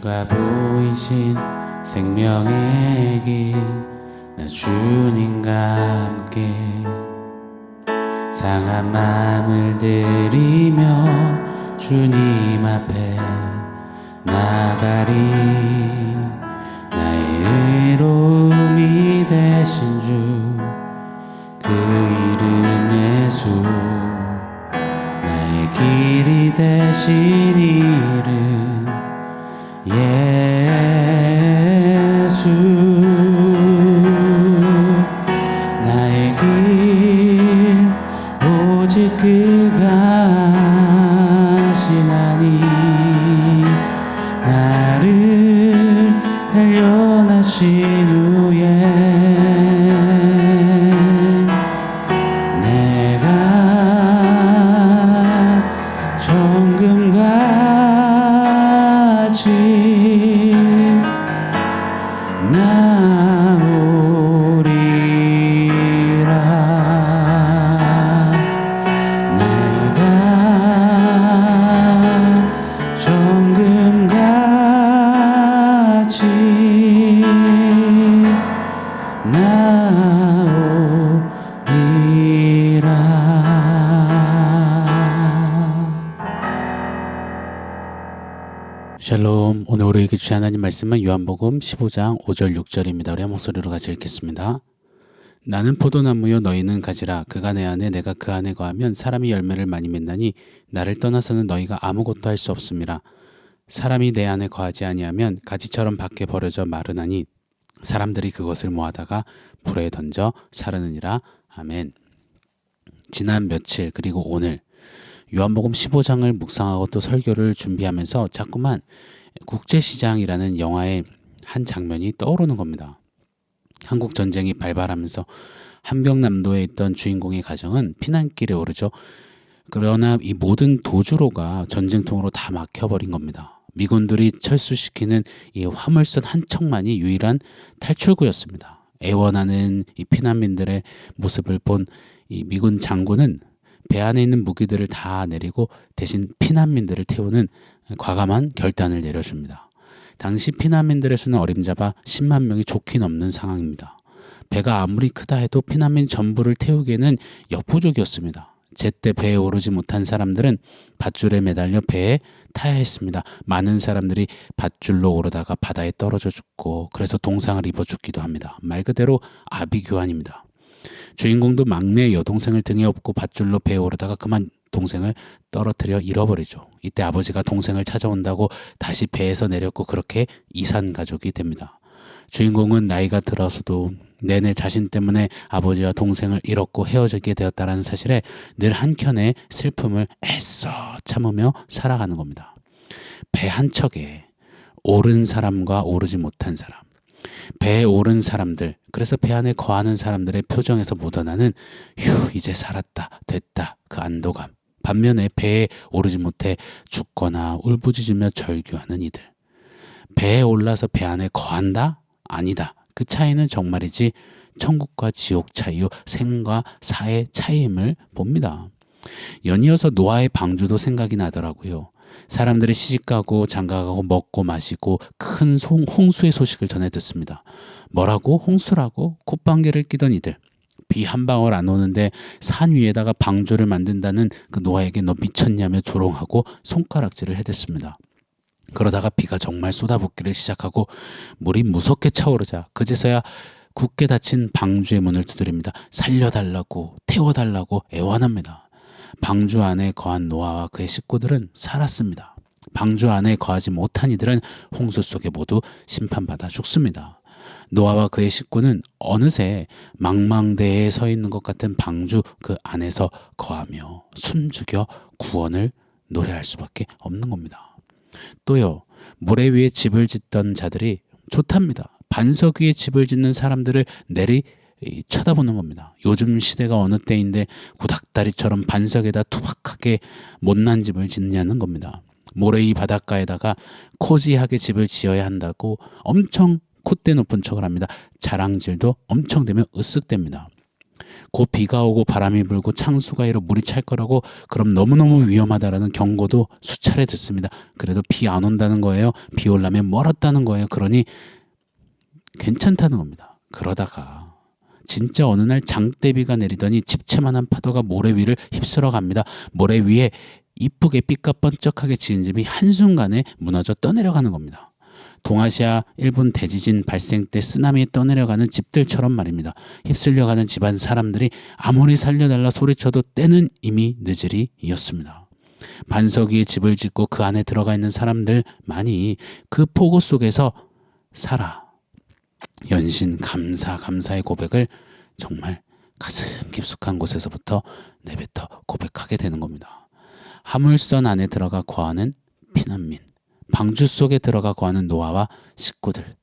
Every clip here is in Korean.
주가 보이신 생명의 길, 나 주님과 함께 상한 마음을 들이며 주님 앞에 나가리. 나의 의로움이 되신 주 그 이름 예수, 나의 길이 되신 이름 예수. 나의 길 오직 그가 하시나니, 나를 단련하신 후에 내가 정금같이 나오리라. 내가 정금같이 샬롬. 오늘 우리에게 주신 하나님 말씀은 요한복음 15장 5절 6절입니다. 우리 한 목소리로 같이 읽겠습니다. 나는 포도나무요 너희는 가지라. 그가 내 안에 내가 그 안에 거하면 사람이 열매를 많이 맺나니 나를 떠나서는 너희가 아무것도 할 수 없음이라. 사람이 내 안에 거하지 아니하면 가지처럼 밖에 버려져 마르나니 사람들이 그것을 모아다가 불에 던져 사르느니라. 아멘. 지난 며칠 그리고 오늘 요한복음 15장을 묵상하고 또 설교를 준비하면서 자꾸만 국제시장이라는 영화의 한 장면이 떠오르는 겁니다. 한국 전쟁이 발발하면서 함경남도에 있던 주인공의 가정은 피난길에 오르죠. 그러나 이 모든 도주로가 전쟁통으로 다 막혀버린 겁니다. 미군들이 철수시키는 이 화물선 한 척만이 유일한 탈출구였습니다. 애원하는 이 피난민들의 모습을 본 이 미군 장군은 배 안에 있는 무기들을 다 내리고 대신 피난민들을 태우는 과감한 결단을 내려줍니다. 당시 피난민들의 수는 어림잡아 10만 명이 좋게 넘는 상황입니다. 배가 아무리 크다 해도 피난민 전부를 태우기에는 역부족이었습니다. 제때 배에 오르지 못한 사람들은 밧줄에 매달려 배에 타야 했습니다. 많은 사람들이 밧줄로 오르다가 바다에 떨어져 죽고 그래서 동상을 입어 죽기도 합니다. 말 그대로 아비규환입니다. 주인공도 막내 여동생을 등에 업고 밧줄로 배에 오르다가 그만 동생을 떨어뜨려 잃어버리죠. 이때 아버지가 동생을 찾아온다고 다시 배에서 내렸고 그렇게 이산가족이 됩니다. 주인공은 나이가 들어서도 내내 자신 때문에 아버지와 동생을 잃었고 헤어지게 되었다는 사실에 늘 한켠에 슬픔을 애써 참으며 살아가는 겁니다. 배 한 척에 오른 사람과 오르지 못한 사람, 배에 오른 사람들, 그래서 배 안에 거하는 사람들의 표정에서 묻어나는 휴 이제 살았다 됐다 그 안도감. 반면에 배에 오르지 못해 죽거나 울부짖으며 절규하는 이들. 배에 올라서 배 안에 거한다? 아니다. 그 차이는 정말이지 천국과 지옥 차이요 생과 사의 차이임을 봅니다. 연이어서 노아의 방주도 생각이 나더라고요. 사람들이 시집가고 장가가고 먹고 마시고 큰 홍수의 소식을 전해 듣습니다. 뭐라고? 홍수라고? 콧방귀를 끼던 이들. 비 한 방울 안 오는데 산 위에다가 방주를 만든다는 그 노아에게 너 미쳤냐며 조롱하고 손가락질을 해댔습니다. 그러다가 비가 정말 쏟아붓기를 시작하고 물이 무섭게 차오르자 그제서야 굳게 닫힌 방주의 문을 두드립니다. 살려달라고 태워달라고 애원합니다. 방주 안에 거한 노아와 그의 식구들은 살았습니다. 방주 안에 거하지 못한 이들은 홍수 속에 모두 심판받아 죽습니다. 노아와 그의 식구는 어느새 망망대해에 서 있는 것 같은 방주 그 안에서 거하며 숨죽여 구원을 노래할 수밖에 없는 겁니다. 또요, 모래 위에 집을 짓던 자들이 좋답니다. 반석 위에 집을 짓는 사람들을 내리 쳐다보는 겁니다. 요즘 시대가 어느 때인데 구닥다리처럼 반석에다 투박하게 못난 집을 짓냐는 겁니다. 모래 위 바닷가에다가 코지하게 집을 지어야 한다고 엄청 콧대 높은 척을 합니다. 자랑질도 엄청 되면 으쓱댑니다. 곧 비가 오고 바람이 불고 창수가 일어 물이 찰 거라고, 그럼 너무너무 위험하다라는 경고도 수차례 듣습니다. 그래도 비 안 온다는 거예요. 비 오려면 멀었다는 거예요. 그러니 괜찮다는 겁니다. 그러다가 진짜 어느 날 장대비가 내리더니 집채만한 파도가 모래 위를 휩쓸어 갑니다. 모래 위에 이쁘게 삐까번쩍하게 지은 집이 한순간에 무너져 떠내려가는 겁니다. 동아시아 일본 대지진 발생 때 쓰나미에 떠내려가는 집들처럼 말입니다. 휩쓸려가는 집안 사람들이 아무리 살려달라 소리쳐도 때는 이미 늦으리였습니다. 반석 위에 집을 짓고 그 안에 들어가 있는 사람들만이 그 폭우 속에서 살아 연신 감사의 고백을 정말 가슴 깊숙한 곳에서부터 내뱉어 고백하게 되는 겁니다. 화물선 안에 들어가 거하는 피난민, 방주 속에 들어가 거하는 노아와 식구들,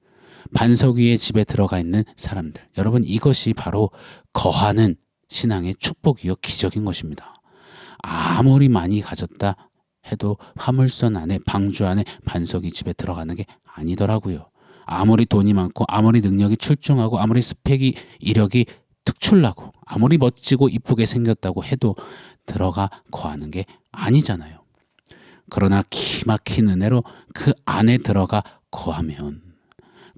반석 위에 집에 들어가 있는 사람들. 여러분, 이것이 바로 거하는 신앙의 축복이요 기적인 것입니다. 아무리 많이 가졌다 해도 화물선 안에, 방주 안에, 반석이 집에 들어가는 게 아니더라고요. 아무리 돈이 많고, 아무리 능력이 출중하고, 아무리 스펙이, 이력이 특출나고, 아무리 멋지고 이쁘게 생겼다고 해도 들어가 거하는 게 아니잖아요. 그러나 기막힌 은혜로 그 안에 들어가 거하면,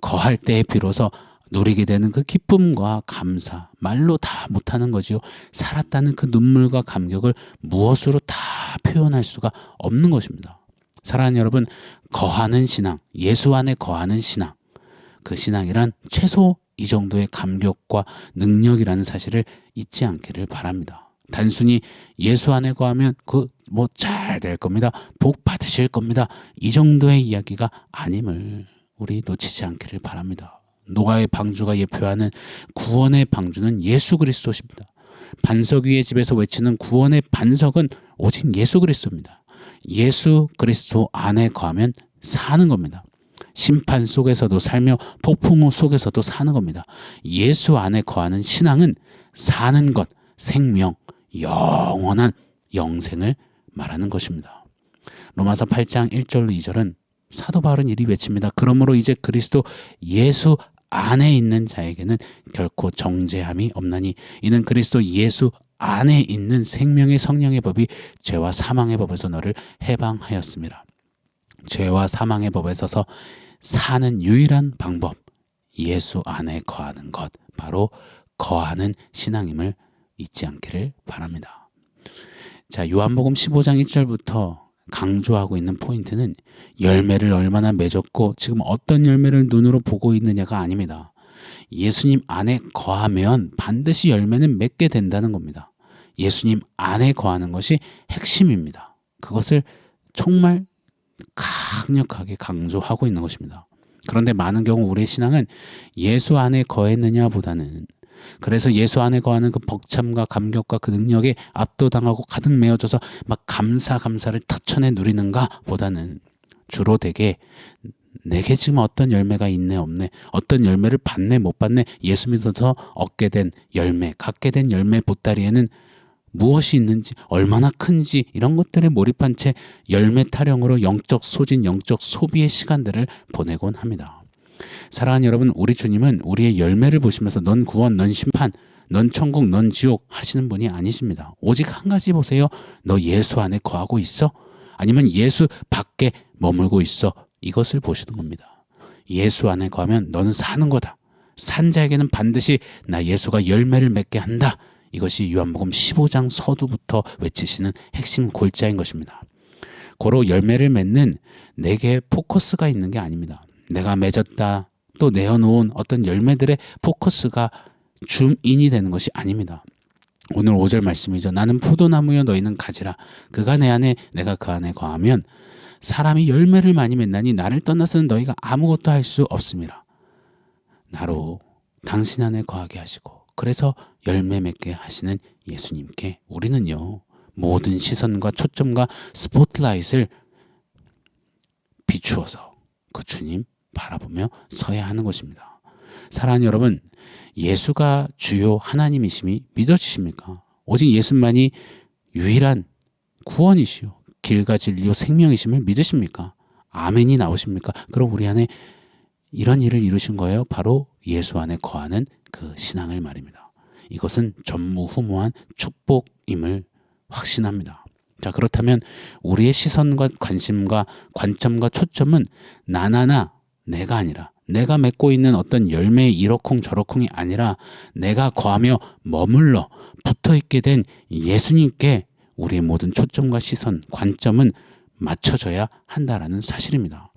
거할 때에 비로소 누리게 되는 그 기쁨과 감사, 말로 다 못하는 거지요. 살았다는 그 눈물과 감격을 무엇으로 다 표현할 수가 없는 것입니다. 사랑하는 여러분, 거하는 신앙, 예수 안에 거하는 신앙, 그 신앙이란 최소 이 정도의 감격과 능력이라는 사실을 잊지 않기를 바랍니다. 단순히 예수 안에 거하면 그 뭐 잘 될 겁니다, 복 받으실 겁니다, 이 정도의 이야기가 아님을 우리 놓치지 않기를 바랍니다. 노아의 방주가 예표하는 구원의 방주는 예수 그리스도십니다. 반석 위의 집에서 외치는 구원의 반석은 오직 예수 그리스도입니다. 예수 그리스도 안에 거하면 사는 겁니다. 심판 속에서도 살며 폭풍우 속에서도 사는 겁니다. 예수 안에 거하는 신앙은 사는 것, 생명, 영원한 영생을 말하는 것입니다. 로마서 8장 1절로 2절은 사도 바울은 이리 외칩니다. 그러므로 이제 그리스도 예수 안에 있는 자에게는 결코 정죄함이 없나니 이는 그리스도 예수 안에 있는 생명의 성령의 법이 죄와 사망의 법에서 너를 해방하였습니다. 죄와 사망의 법에 서서 사는 유일한 방법, 예수 안에 거하는 것, 바로 거하는 신앙임을 잊지 않기를 바랍니다. 자, 요한복음 15장 1절부터 강조하고 있는 포인트는 열매를 얼마나 맺었고 지금 어떤 열매를 눈으로 보고 있느냐가 아닙니다. 예수님 안에 거하면 반드시 열매는 맺게 된다는 겁니다. 예수님 안에 거하는 것이 핵심입니다. 그것을 정말 강력하게 강조하고 있는 것입니다. 그런데 많은 경우 우리의 신앙은 예수 안에 거했느냐 보다는, 그래서 예수 안에 거하는 그 벅참과 감격과 그 능력에 압도당하고 가득 메워져서 막 감사를 터쳐내 누리는가 보다는 주로 되게 내게 지금 어떤 열매가 있네 없네, 어떤 열매를 받네 못 받네, 예수 믿어서 얻게 된 열매, 갖게 된 열매 보따리에는 무엇이 있는지, 얼마나 큰지, 이런 것들에 몰입한 채 열매 타령으로 영적 소진, 영적 소비의 시간들을 보내곤 합니다. 사랑하는 여러분, 우리 주님은 우리의 열매를 보시면서 넌 구원, 넌 심판, 넌 천국, 넌 지옥 하시는 분이 아니십니다. 오직 한 가지 보세요. 너 예수 안에 거하고 있어? 아니면 예수 밖에 머물고 있어? 이것을 보시는 겁니다. 예수 안에 거하면 너는 사는 거다. 산 자에게는 반드시 나 예수가 열매를 맺게 한다. 이것이 요한복음 15장 서두부터 외치시는 핵심 골자인 것입니다. 고로 열매를 맺는 내게 포커스가 있는 게 아닙니다. 내가 맺었다 또 내어놓은 어떤 열매들의 포커스가 줌인이 되는 것이 아닙니다. 오늘 5절 말씀이죠. 나는 포도나무여 너희는 가지라. 그가 내 안에 내가 그 안에 거하면 사람이 열매를 많이 맺나니 나를 떠나서는 너희가 아무것도 할 수 없습니다. 나로 당신 안에 거하게 하시고 그래서 열매 맺게 하시는 예수님께 우리는요, 모든 시선과 초점과 스포트라이트를 비추어서 그 주님 바라보며 서야 하는 것입니다. 사랑하는 여러분, 예수가 주요 하나님이심이 믿어지십니까? 오직 예수만이 유일한 구원이시요 길과 진리요 생명이심을 믿으십니까? 아멘이 나오십니까? 그럼 우리 안에 이런 일을 이루신 거예요. 바로 예수 안에 거하는 그 신앙을 말입니다. 이것은 전무후무한 축복임을 확신합니다. 자, 그렇다면 우리의 시선과 관심과 관점과 초점은 나나나 내가 아니라, 내가 맺고 있는 어떤 열매의 이러쿵 저러쿵이 아니라 내가 거하며 머물러 붙어있게 된 예수님께 우리의 모든 초점과 시선, 관점은 맞춰져야 한다라는 사실입니다.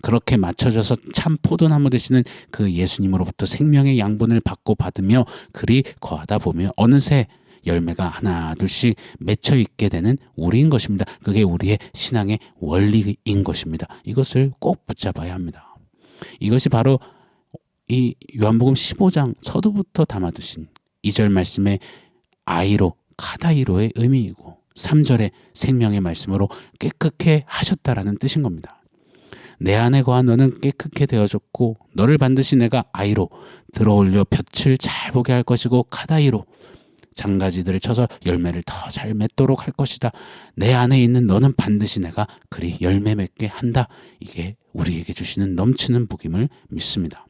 그렇게 맞춰져서 참 포도나무 되시는 그 예수님으로부터 생명의 양분을 받고 받으며 그리 거하다 보면 어느새 열매가 하나 둘씩 맺혀 있게 되는 우리인 것입니다. 그게 우리의 신앙의 원리인 것입니다. 이것을 꼭 붙잡아야 합니다. 이것이 바로 이 요한복음 15장 서두부터 담아두신 2절 말씀의 아이로, 카다이로의 의미이고 3절의 생명의 말씀으로 깨끗게 하셨다라는 뜻인 겁니다. 내 안에 거한 너는 깨끗게 되어졌고 너를 반드시 내가 아이로 들어올려 볕을 잘 보게 할 것이고 카다이로 장가지들을 쳐서 열매를 더 잘 맺도록 할 것이다. 내 안에 있는 너는 반드시 내가 그리 열매 맺게 한다. 이게 우리에게 주시는 넘치는 복임을 믿습니다.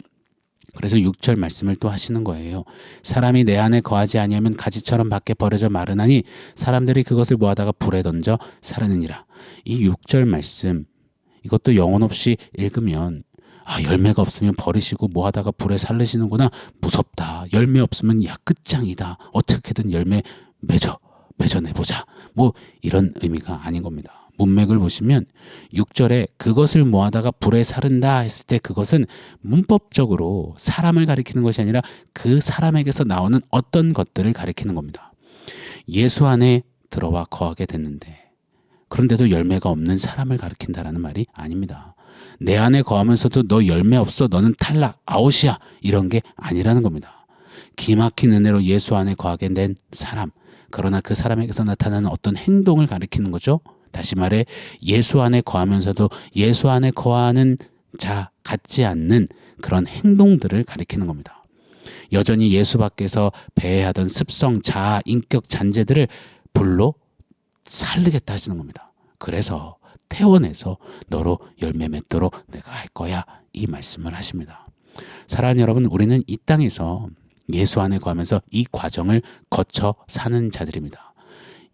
그래서 6절 말씀을 또 하시는 거예요. 사람이 내 안에 거하지 아니하면 가지처럼 밖에 버려져 마르나니 사람들이 그것을 모아다가 불에 던져 사르느니라. 이 6절 말씀 이것도 영혼 없이 읽으면 열매가 없으면 버리시고 뭐하다가 불에 살르시는구나. 무섭다. 열매 없으면 야 끝장이다. 어떻게든 열매 맺어내보자. 뭐 이런 의미가 아닌 겁니다. 문맥을 보시면 6절에 그것을 모아다가 불에 사른다 했을 때 그것은 문법적으로 사람을 가리키는 것이 아니라 그 사람에게서 나오는 어떤 것들을 가리키는 겁니다. 예수 안에 들어와 거하게 됐는데 그런데도 열매가 없는 사람을 가리킨다라는 말이 아닙니다. 내 안에 거하면서도 너 열매 없어. 너는 탈락, 아웃이야. 이런 게 아니라는 겁니다. 기막힌 은혜로 예수 안에 거하게 된 사람. 그러나 그 사람에게서 나타나는 어떤 행동을 가리키는 거죠. 다시 말해 예수 안에 거하면서도 예수 안에 거하는 자 같지 않는 그런 행동들을 가리키는 겁니다. 여전히 예수 밖에서 배회하던 습성, 자아, 인격 잔재들을 불로 살리겠다 하시는 겁니다. 그래서 태워내서 너로 열매 맺도록 내가 할 거야. 이 말씀을 하십니다. 사랑하는 여러분, 우리는 이 땅에서 예수 안에 거하면서 이 과정을 거쳐 사는 자들입니다.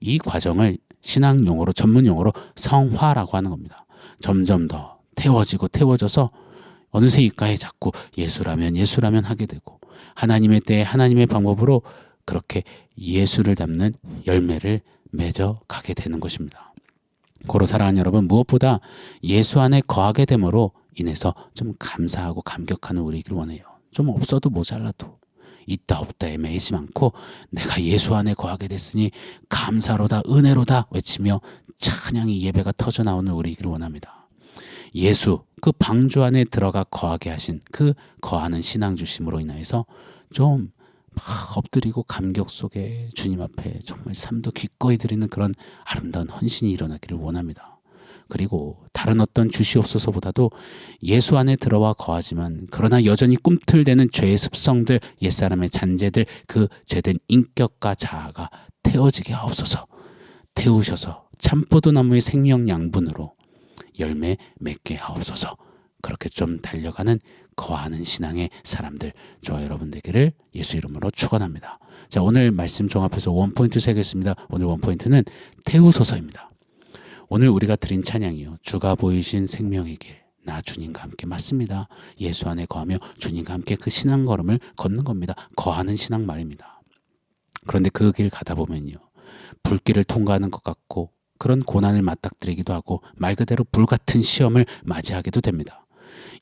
이 과정을 신앙 용어로, 전문 용어로 성화라고 하는 겁니다. 점점 더 태워져서 어느새 입가에 자꾸 예수라면 하게 되고 하나님의 때에 하나님의 방법으로 그렇게 예수를 닮는 열매를 맺어 가게 되는 것입니다. 고로 사랑하는 여러분, 무엇보다 예수 안에 거하게 됨으로 인해서 좀 감사하고 감격하는 우리이길 원해요. 좀 없어도 모자라도 있다 없다에 매이지 않고 내가 예수 안에 거하게 됐으니 감사로다 은혜로다 외치며 찬양의 예배가 터져 나오는 우리이길 원합니다. 예수 그 방주 안에 들어가 거하게 하신 그 거하는 신앙 주심으로 인하여서 좀 막 엎드리고 감격 속에 주님 앞에 정말 삶도 기꺼이 드리는 그런 아름다운 헌신이 일어나기를 원합니다. 그리고 다른 어떤 주시옵소서보다도 예수 안에 들어와 거하지만 그러나 여전히 꿈틀대는 죄의 습성들, 옛사람의 잔재들, 그 죄된 인격과 자아가 태워지게 하옵소서. 태우셔서 참포도나무의 생명 양분으로 열매 맺게 하옵소서. 그렇게 좀 달려가는 거하는 신앙의 사람들, 저와 여러분 되기를 예수 이름으로 축원합니다. 자, 오늘 말씀 종합해서 원포인트 세겠습니다. 오늘 원포인트는 태우소서입니다. 오늘 우리가 드린 찬양이요, 주가 보이신 생명의 길, 나 주님과 함께 맞습니다. 예수 안에 거하며 주님과 함께 그 신앙 걸음을 걷는 겁니다. 거하는 신앙 말입니다. 그런데 그 길 가다 보면요, 불길을 통과하는 것 같고 그런 고난을 맞닥뜨리기도 하고 말 그대로 불같은 시험을 맞이하게도 됩니다.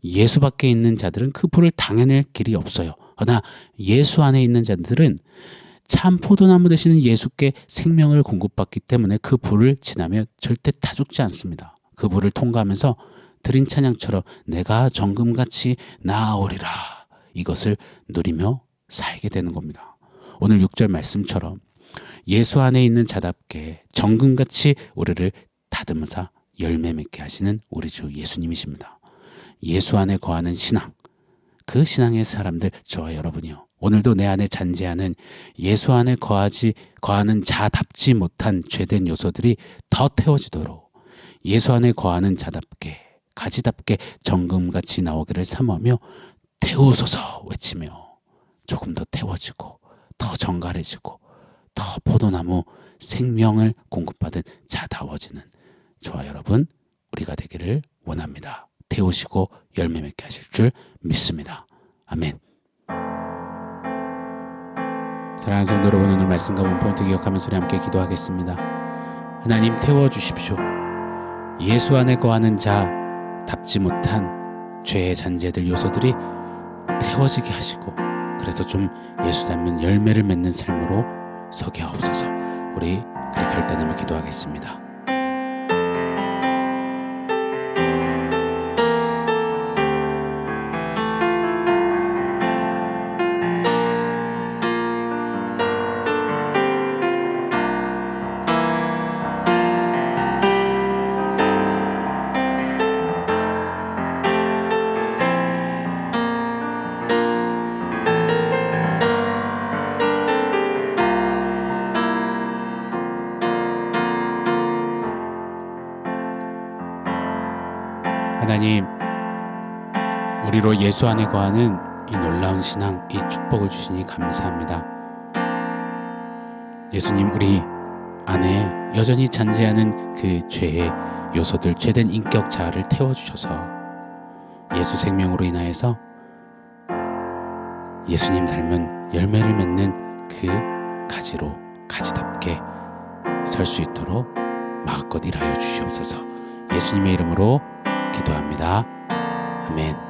예수 밖에 있는 자들은 그 불을 당해낼 길이 없어요. 그러나 예수 안에 있는 자들은 참 포도나무 되시는 예수께 생명을 공급받기 때문에 그 불을 지나며 절대 타 죽지 않습니다. 그 불을 통과하면서 드린 찬양처럼 내가 정금같이 나아오리라, 이것을 누리며 살게 되는 겁니다. 오늘 6절 말씀처럼 예수 안에 있는 자답게 정금같이 우리를 다듬으사 열매 맺게 하시는 우리 주 예수님이십니다. 예수 안에 거하는 신앙, 그 신앙의 사람들, 저와 여러분이요, 오늘도 내 안에 잔재하는 예수 안에 거하는 자답지 못한 죄된 요소들이 더 태워지도록 예수 안에 거하는 자답게, 가지답게 정금같이 나오기를 사모하며 태우소서 외치며 조금 더 태워지고 더 정갈해지고 더 포도나무 생명을 공급받은 자다워지는 저와 여러분 우리가 되기를 원합니다. 태우시고 열매 맺게 하실 줄 믿습니다. 아멘. 사랑하는 성도 여러분, 오늘 말씀과 본포인트 기억하면서 우리 함께 기도하겠습니다. 하나님, 태워주십시오. 예수 안에 거하는 자 답지 못한 죄의 잔재들 요소들이 태워지게 하시고, 그래서 좀 예수 닮은 열매를 맺는 삶으로 서게 하옵소서. 우리 그렇게 결단하며 기도하겠습니다. 하나님, 우리로 예수 안에 거하는 이 놀라운 신앙, 이 축복을 주시니 감사합니다. 예수님, 우리 안에 여전히 잔재하는 그 죄의 요소들, 죄된 인격 자아를 태워주셔서 예수 생명으로 인하여서 예수님 닮은 열매를 맺는 그 가지로 가지답게 설 수 있도록 마음껏 일하여 주시옵소서. 예수님의 이름으로 기도합니다. 아멘.